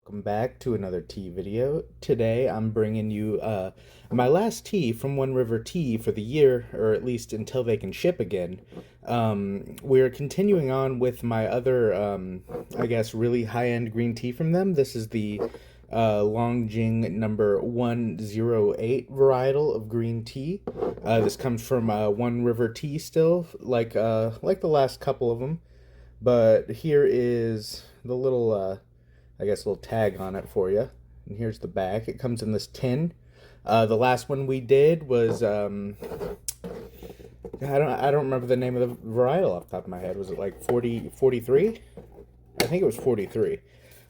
Welcome back to another tea video. Today I'm bringing you my last tea from One River Tea for the year, or at least until they can ship again. We're continuing on with my other, I guess, really high-end green tea from them. This is the Longjing number 108 varietal of green tea. This comes from One River Tea still, like the last couple of them. But here is the little I guess, a little tag on it for you. And here's the back. It comes in this tin. The last one we did was I don't remember the name of the varietal off the top of my head. Was it like 43? I think it was 43.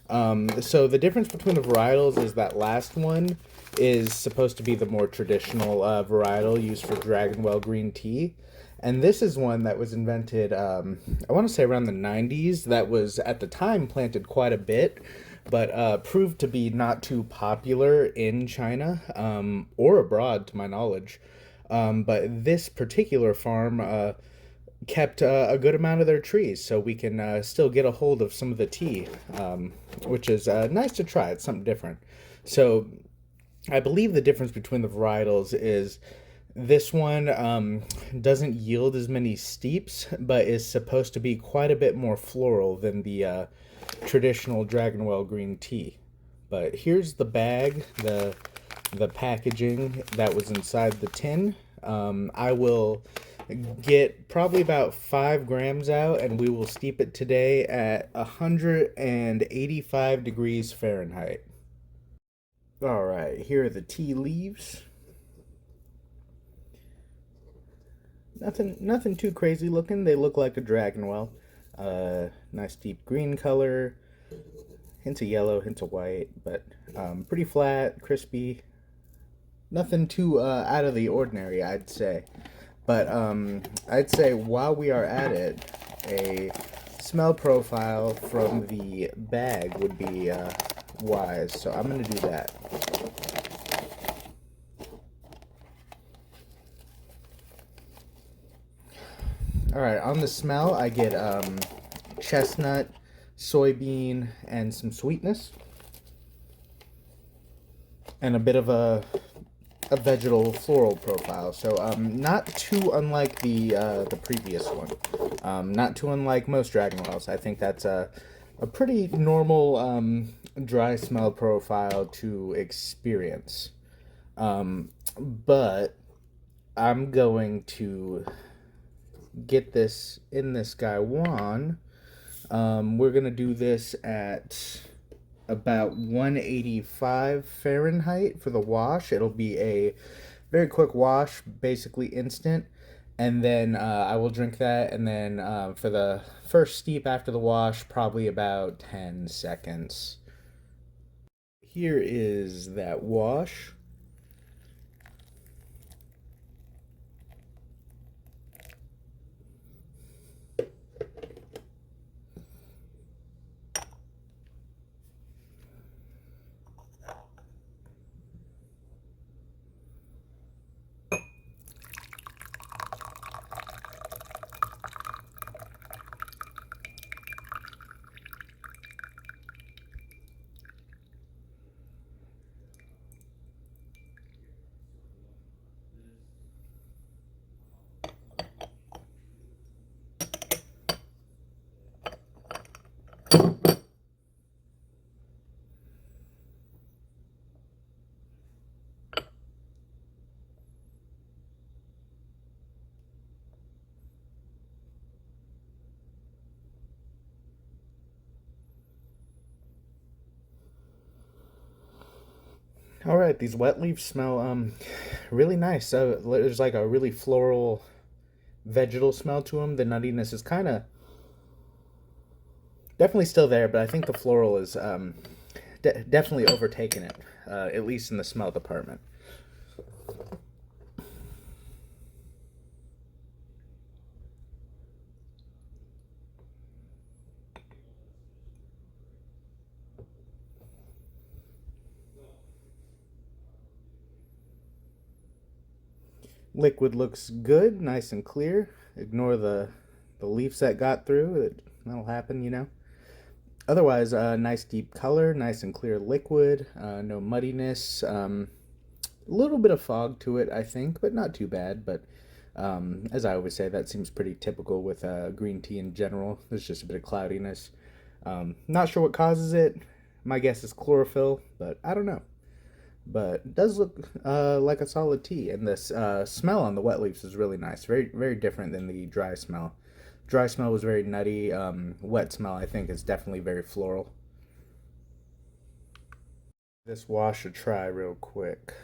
So the difference between the varietals is that last one is supposed to be the more traditional varietal used for Dragonwell green tea. And this is one that was invented, I want to say around the 90s, that was at the time planted quite a bit, but proved to be not too popular in China or abroad, to my knowledge. But this particular farm kept a good amount of their trees, so we can still get a hold of some of the tea, which is nice to try. It's something different. So I believe the difference between the varietals is this one doesn't yield as many steeps, but is supposed to be quite a bit more floral than the traditional Dragonwell green tea. But here's the bag, the packaging that was inside the tin. I will get probably about 5 grams out, and we will steep it today at 185 degrees Fahrenheit. All right, here are the tea leaves. Nothing too crazy looking. They look like a Dragonwell. Nice deep green color, hints of yellow, hints of white, but pretty flat, crispy. Nothing too out of the ordinary, I'd say. But I'd say while we are at it, a smell profile from the bag would be wise. So I'm gonna do that. All right, on the smell, I get chestnut, soybean, and some sweetness, and a bit of a vegetal floral profile. So not too unlike the previous one. Not too unlike most Dragonwells. I think that's a pretty normal dry smell profile to experience. But I'm going to get this in this guy Juan. We're gonna do this at about 185 Fahrenheit for the wash. It'll be a very quick wash, basically instant, and then I will drink that, and then for the first steep after the wash, probably about 10 seconds. Here is that wash. All right, these wet leaves smell really nice. So there's like a really floral vegetal smell to them. The nuttiness is kind of definitely still there, but I think the floral is definitely overtaken it, at least in the smell department. Liquid looks good, nice and clear. Ignore the leaves that got through. That'll happen, you know. Otherwise, nice deep color, nice and clear liquid, no muddiness. A little bit of fog to it, I think, but not too bad. But as I always say, that seems pretty typical with green tea in general. There's just a bit of cloudiness. Not sure what causes it. My guess is chlorophyll, but I don't know. But it does look like a solid tea, and this smell on the wet leaves is really nice. Very, very different than the dry smell. Dry smell was very nutty. Wet smell, I think, is definitely very floral. This wash a try real quick.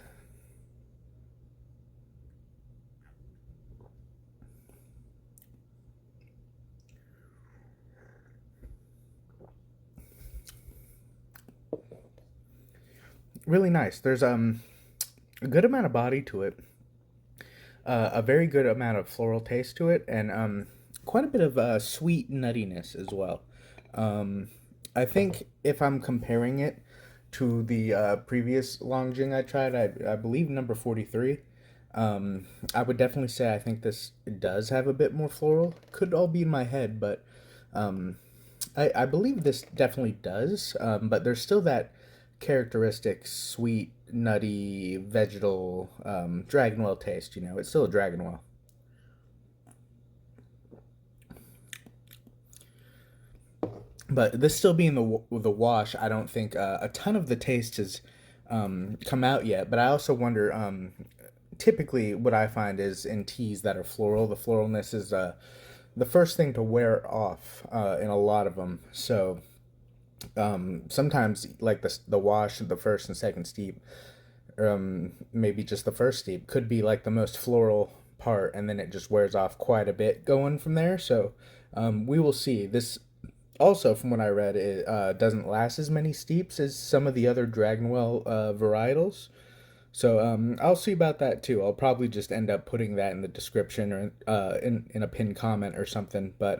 Really nice. There's a good amount of body to it, a very good amount of floral taste to it, and quite a bit of sweet nuttiness as well. Um, I think if I'm comparing it to the previous Longjing I tried, I believe number 43, I would definitely say I think this does have a bit more floral. Could all be in my head, but um, I believe this definitely does. But there's still that characteristic sweet, nutty, vegetal Dragonwell taste. You know, it's still a Dragonwell. But this still being the wash, I don't think a ton of the taste has come out yet. But I also wonder. Typically, what I find is in teas that are floral, the floralness is the first thing to wear off in a lot of them. So sometimes, like the wash, the first and second steep, maybe just the first steep could be like the most floral part, and then it just wears off quite a bit going from there. So we will see. This also, from what I read, it doesn't last as many steeps as some of the other Dragonwell varietals. So I'll see about that too. I'll probably just end up putting that in the description or in a pinned comment or something. But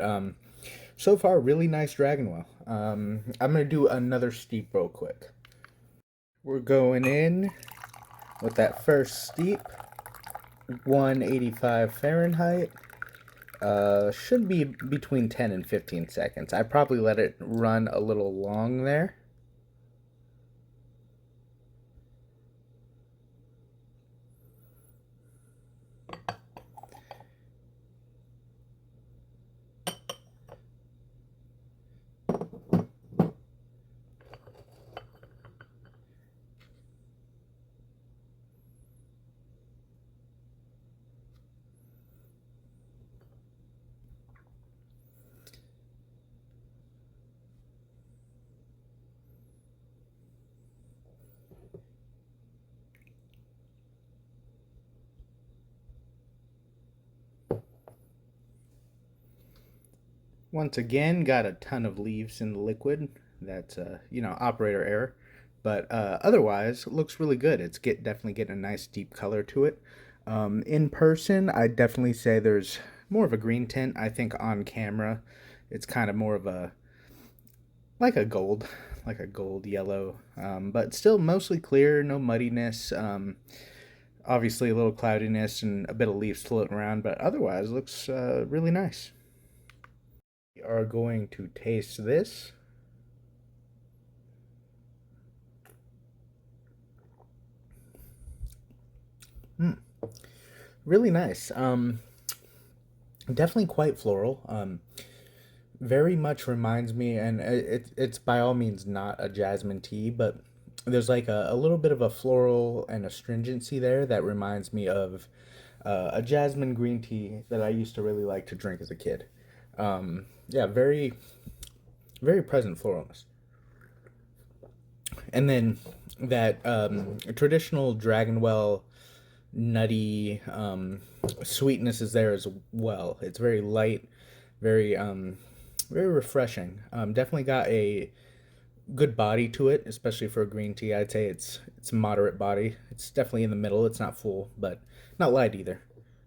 so far, really nice Dragonwell. I'm gonna do another steep real quick. We're going in with that first steep, 185 Fahrenheit. Should be between 10 and 15 seconds. I probably let it run a little long there. Once again, got a ton of leaves in the liquid. That's operator error, but otherwise looks really good. It's definitely getting a nice deep color to it. In person, I definitely say there's more of a green tint. I think on camera, it's kind of more of a like a gold, like a gold yellow, but still mostly clear, no muddiness. Obviously a little cloudiness and a bit of leaves floating around, but otherwise looks really nice. We are going to taste this. Mm, really nice. Definitely quite floral. Very much reminds me, and it's by all means not a jasmine tea, but there's like a little bit of a floral and astringency there that reminds me of a jasmine green tea that I used to really like to drink as a kid. Yeah, very, very present floralness. And then that traditional Dragonwell nutty sweetness is there as well. It's very light, very very refreshing. Definitely got a good body to it, especially for a green tea. I'd say it's moderate body. It's definitely in the middle. It's not full, but not light either.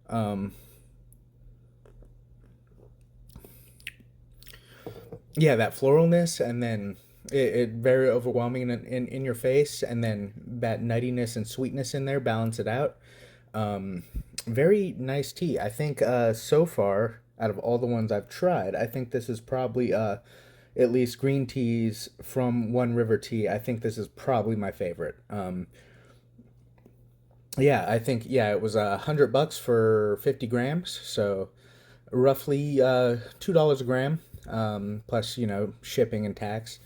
Um, yeah, that floralness, and then it very overwhelming in your face, and then that nuttiness and sweetness in there balance it out. Um, Very nice tea. I think so far out of all the ones I've tried, I think this is probably at least green teas from One River Tea, I think this is probably my favorite. Yeah, I think yeah, it was $100 for 50 grams, so roughly $2 a gram, plus shipping and tax.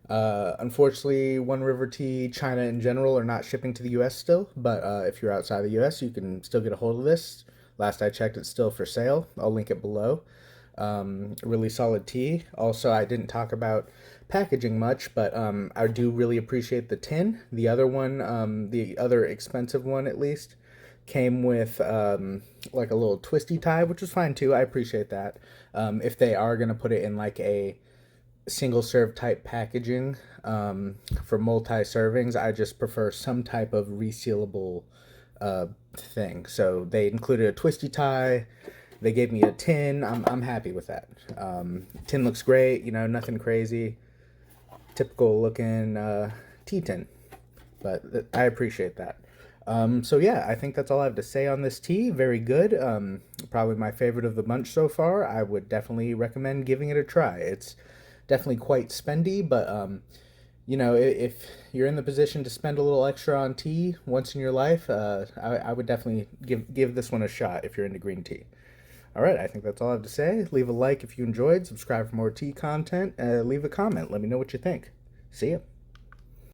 Unfortunately, One River Tea, China in general, are not shipping to the U.S. still. But if you're outside the U.S., you can still get a hold of this. Last I checked, it's still for sale. I'll link it below. Really solid tea. Also, I didn't talk about packaging much, but I do really appreciate the tin. The other one, the other expensive one at least, came with like a little twisty tie, which was fine too. I appreciate that. If they are gonna put it in like a single serve type packaging for multi servings, I just prefer some type of resealable thing. So they included a twisty tie. They gave me a tin. I'm happy with that. Tin looks great. Nothing crazy. Typical looking tea tin. But I appreciate that. So yeah, I think that's all I have to say on this tea. Very good. Probably my favorite of the bunch so far. I would definitely recommend giving it a try. It's definitely quite spendy, but if you're in the position to spend a little extra on tea once in your life, I would definitely give this one a shot if you're into green tea. All right, I think that's all I have to say. Leave a like if you enjoyed. Subscribe for more tea content. Leave a comment. Let me know what you think. See ya.